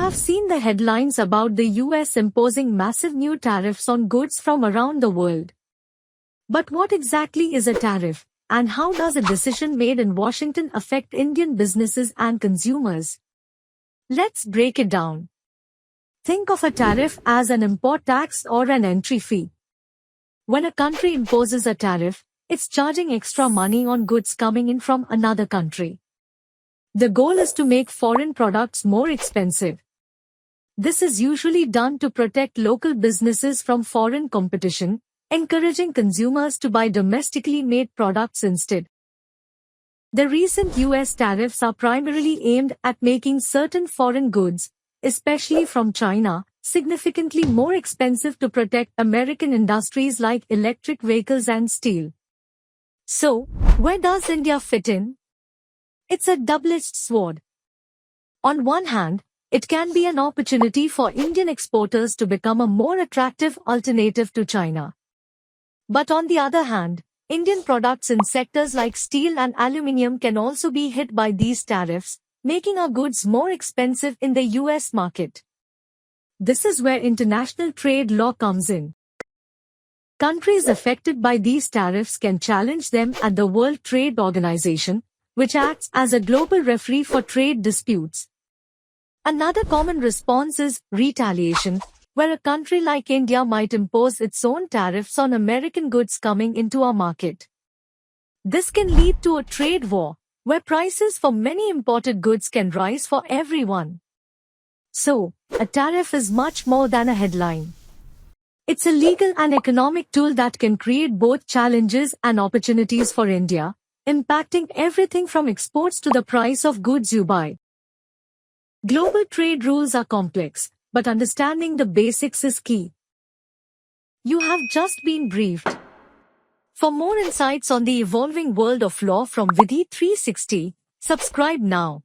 have seen the headlines about the US imposing massive new tariffs on goods from around the world. But what exactly is a tariff, and how does a decision made in Washington affect Indian businesses and consumers? Let's break it down. Think of a tariff as an import tax or an entry fee. When a country imposes a tariff, it's charging extra money on goods coming in from another country. The goal is to make foreign products more expensive. This is usually done to protect local businesses from foreign competition, encouraging consumers to buy domestically made products instead. The recent US tariffs are primarily aimed at making certain foreign goods, especially from China, significantly more expensive to protect American industries like electric vehicles and steel. So, where does India fit in? It's a double-edged sword. On one hand, it can be an opportunity for Indian exporters to become a more attractive alternative to China. But on the other hand, Indian products in sectors like steel and aluminium can also be hit by these tariffs, making our goods more expensive in the US market. This is where international trade law comes in. Countries affected by these tariffs can challenge them at the World Trade Organization, which acts as a global referee for trade disputes. Another common response is retaliation, where a country like India might impose its own tariffs on American goods coming into our market. This can lead to a trade war, where prices for many imported goods can rise for everyone. So, a tariff is much more than a headline. It's a legal and economic tool that can create both challenges and opportunities for India, impacting everything from exports to the price of goods you buy. Global trade rules are complex, but understanding the basics is key. You have just been briefed. For more insights on the evolving world of law from Vidhi 360, subscribe now.